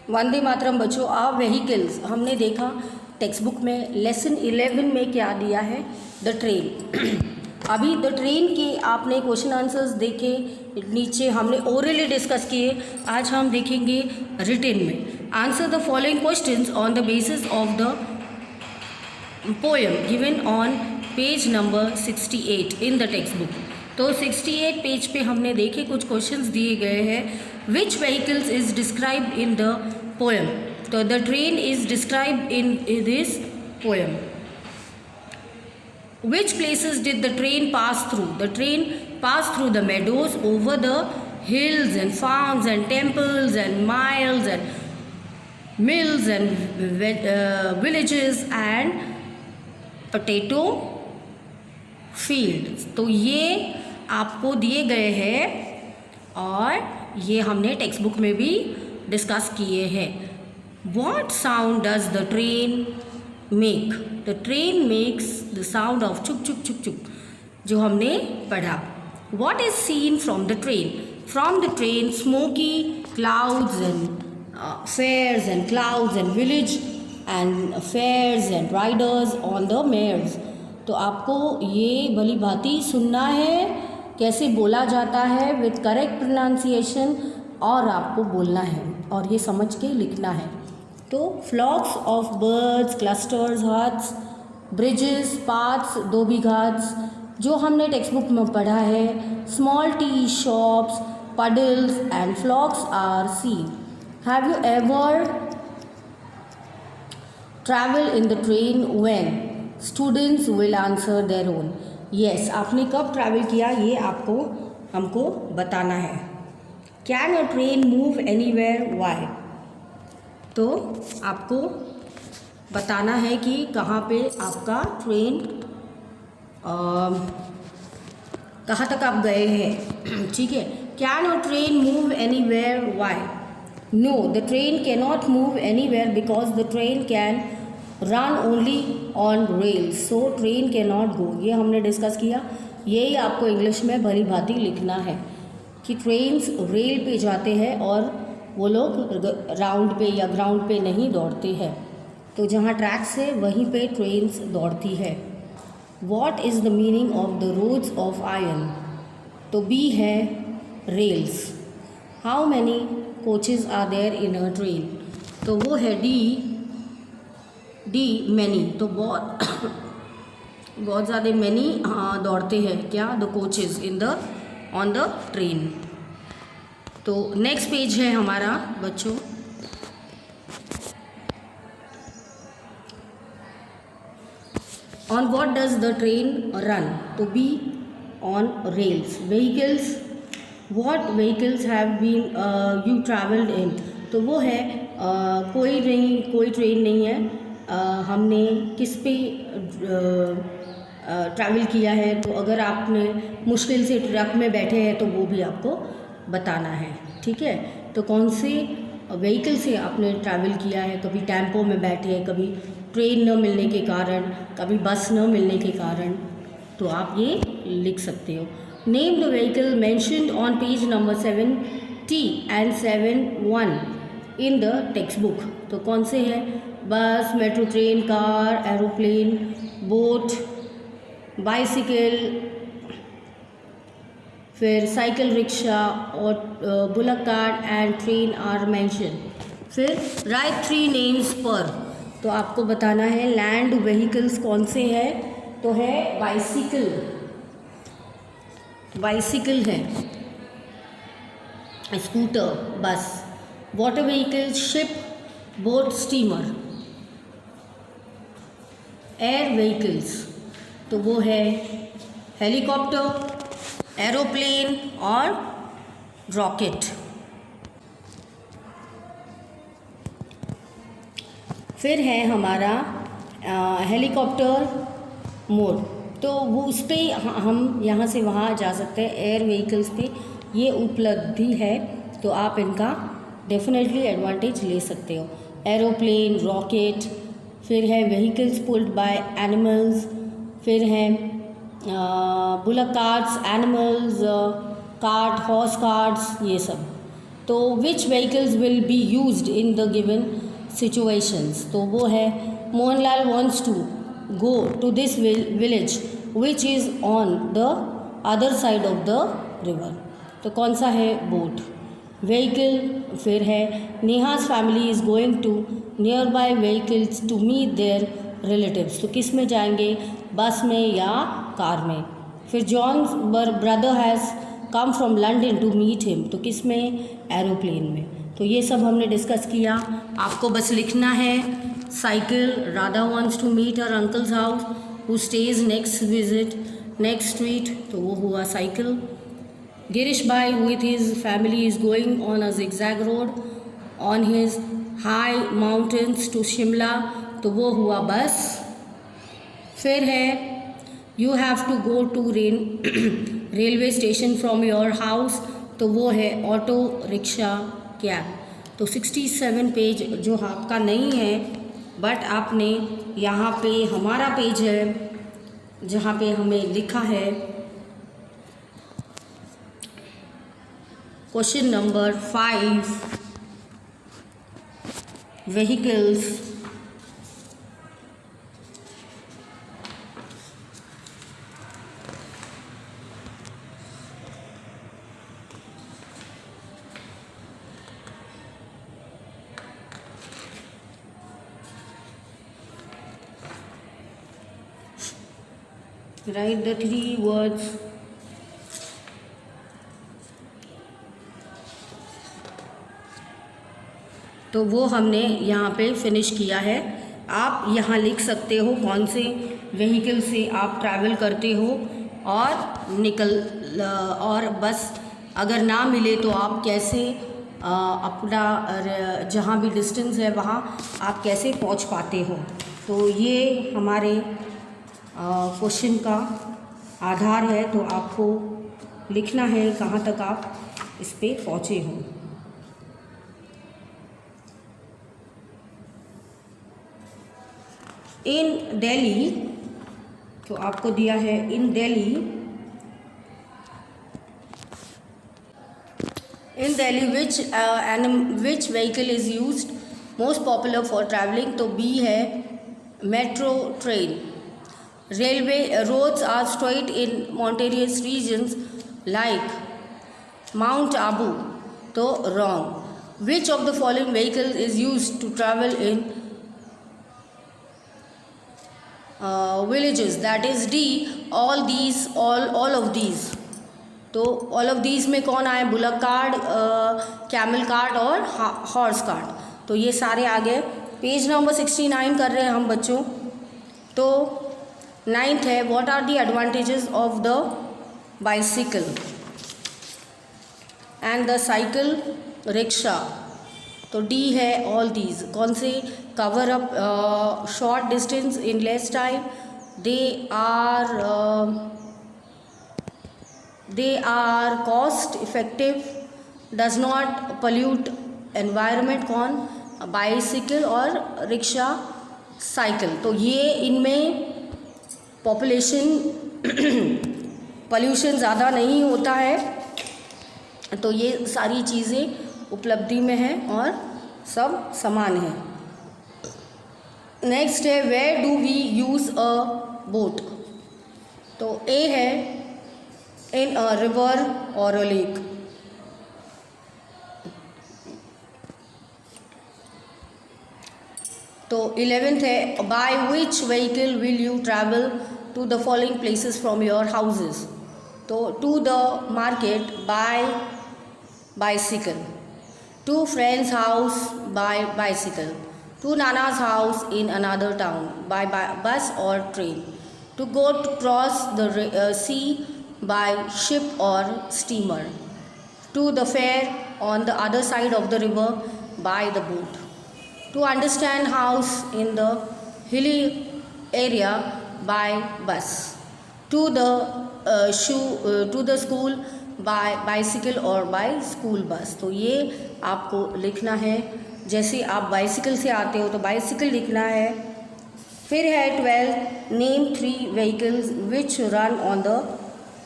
वंदे मातरम बच्चों। आप व्हीकल्स हमने देखा टेक्स्ट बुक में लेसन 11 में क्या दिया है, द ट्रेन। अभी द ट्रेन के आपने क्वेश्चन आंसर्स देखे, नीचे हमने ओरली डिस्कस किए, आज हम देखेंगे रिटन में। Answer the following questions on the basis of the poem given on page number 68 in the text book. तो 68 पेज पे हमने देखे कुछ क्वेश्चंस दिए गए हैं। Which vehicles is described in the poem? तो the train is described in this poem. Which places did the train pass through? The train passed through the meadows, over the hills and farms and temples and miles and mills and villages and potato fields. तो ये आपको दिए गए हैं और ये हमने textbook में भी डिस्कस किए हैं। What sound does the train make? The train makes the sound of chuk chuk chuk chuk, जो हमने पढ़ा। What is seen from the train? From the train, smoky clouds and fairs and clouds and village and fairs and riders on the mares. तो आपको ये भली भांति सुनना है कैसे बोला जाता है विथ करेक्ट प्रोनाउंसिएशन, और आपको बोलना है और ये समझ के लिखना है। तो flocks of birds, clusters, huts, bridges, paths, dhobi ghats, जो हमने टेक्स्ट बुक में पढ़ा है। Small tea shops, puddles and flocks are seen. Have you ever traveled in the train when? Students will answer their own. Yes, आपने कब travel किया ये आपको हमको बताना है। Can a train move anywhere? Why? तो आपको बताना है कि कहाँ पे आपका ट्रेन कहाँ तक आप गए हैं, ठीक है। Can a train move anywhere? Why? No, the train can not move anywhere because the train can run only on rails, so train can not go. ये हमने डिस्कस किया, यही आपको इंग्लिश में भली भांति लिखना है कि ट्रेन्स रेल पे जाते हैं और वो लोग राउंड पे या ग्राउंड पे नहीं दौड़ते हैं। तो जहाँ ट्रैक्स है वहीं पे ट्रेन्स दौड़ती है। What is the meaning of the roads of iron? तो B है rails. How many coaches are there in a train? तो वो है डी many। तो बहुत बहुत ज़्यादा many दौड़ते हैं क्या, the coaches in the on the train. तो नेक्स्ट पेज है हमारा बच्चों, on what does the train run? तो B on rails. Vehicles, what vehicles have been you travelled in? तो वो है कोई ट्रेन नहीं है, हमने किस पे ट्रैवल किया है। तो अगर आपने मुश्किल से ट्रक में बैठे हैं तो वो भी आपको बताना है, ठीक है। तो कौन से व्हीकल से आपने ट्रैवल किया है, कभी टेम्पो में बैठे हैं, कभी ट्रेन न मिलने के कारण, कभी बस न मिलने के कारण, तो आप ये लिख सकते हो। Name the vehicle mentioned on page number 70 and 71 in the text book. तो कौन से हैं? Bus, metro train, car, aeroplane, boat, bicycle, फिर साइकिल, रिक्शा और bullock cart and train are mention. फिर राइट 3 नेम्स पर, तो आपको बताना है लैंड व्हीकल्स कौन से हैं। तो है बाइसिकल, बाइसिकल है, स्कूटर, बस। Water vehicle, ship, boat, steamer. Air vehicles, तो वो है हेलीकॉप्टर, एरोप्लेन और रॉकेट। फिर है हमारा हेलीकॉप्टर मोड, तो वो उस पर हम यहाँ से वहाँ जा सकते हैं। एयर व्हीकल्स पे ये उपलब्धि है, तो आप इनका डेफिनेटली एडवांटेज ले सकते हो। एरोप्लेन, रॉकेट, फिर है व्हीकल्स पुल्ड बाय एनिमल्स, फिर है bullock carts, animals, cart, horse carts, ये सब। तो which vehicles will be used in the given situations, तो वो है Mohanlal wants to go to this village which is on the other side of the river, तो कौन सा है, बोट। व्हीकल फिर है Neha's family is going to near by vehicles to meet their relatives, तो किस में जाएंगे, बस में या कार में। फिर John brother has come from London to meet him, तो किस में, एरोप्लेन में। तो ये सब हमने डिस्कस किया। आपको बस लिखना है cycle, Radha wants to meet her uncles house who stays next street, तो वो हुआ साइकिल। गिरीश भाई with his family is going on a zigzag road on his high mountains to Shimla, तो वो हुआ बस। फिर है you have to go to railway station from your house, तो वो है ऑटो रिक्शा कैब। तो 67 पेज जो आपका नहीं है, बट आपने यहाँ पे हमारा पेज है जहाँ पे हमें लिखा है question number 5 vehicles. Write the 3 words. तो वो हमने यहाँ पे फिनिश किया है। आप यहाँ लिख सकते हो कौन से व्हीकल से आप ट्रैवल करते हो और बस अगर ना मिले तो आप कैसे अपना जहाँ भी डिस्टेंस है वहाँ आप कैसे पहुँच पाते हो। तो ये हमारे क्वेश्चन का आधार है, तो आपको लिखना है कहाँ तक आप इस पे पहुँचे हो। इन दिल्ली, तो आपको दिया है in Delhi which vehicle is used most popular for travelling, तो बी है metro train. Railway roads are straight in mountainous regions like Mount Abu, तो wrong. Which of the following vehicles is used to travel in villages? That is D. All of these. तो all of these में कौन आए, bullock card, camel card और horse cart. तो ये सारे आ गए। पेज नंबर 69 कर रहे हैं हम बच्चों। तो 9th है what are the advantages of the bicycle and the cycle rickshaw, तो डी है ऑल दीज। कौन से, cover up short distance in less time, they are cost effective, does not pollute environment, कौन, बाइसिकल और rickshaw cycle. तो ये इनमें pollution ज़्यादा नहीं होता है, तो ये सारी चीज़ें उपलब्धि में हैं और सब समान है। नेक्स्ट है where do we use a boat, तो ए है इन अ रिवर और अ लेक। तो 11th है by which vehicle will you travel to the following places from your houses, तो to the market by bicycle, to friends house by bicycle, to नाना's house in another town by bus और train, to go to cross the sea by ship और steamer, to the fair on the other side of the river by the boat, to understand house in the hilly area by bus, to the school by bicycle or by school bus। तो ये आपको लिखना है, जैसे आप bicycle से आते हो तो बाइसिकल लिखना है। फिर है 12 name 3 vehicles which run on the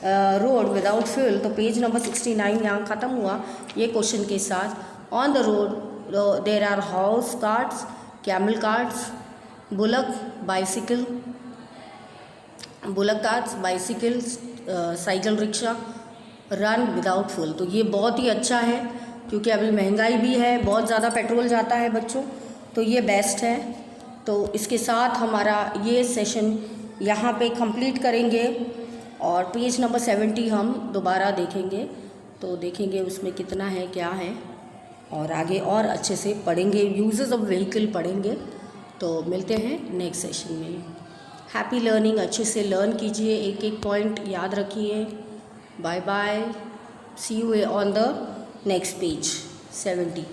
road without fuel, तो पेज नंबर 69 यहाँ ख़त्म हुआ ये क्वेश्चन के साथ। On the road there are horse carts, camel carts, bullock carts, bicycles, cycle rickshaw, run without fuel. तो ये बहुत ही अच्छा है क्योंकि अभी महंगाई भी है, बहुत ज़्यादा पेट्रोल जाता है बच्चों, तो ये बेस्ट है। तो इसके साथ हमारा ये सेशन यहाँ पे कंप्लीट करेंगे और पेज नंबर 70 हम दोबारा देखेंगे, तो देखेंगे उसमें कितना है क्या है, और आगे और अच्छे से पढ़ेंगे, यूजेस ऑफ व्हीकल पढ़ेंगे। तो मिलते हैं नेक्स्ट सेशन में। हैप्पी लर्निंग, अच्छे से लर्न कीजिए, एक एक पॉइंट याद रखिए। Bye bye, see you on the next page 70।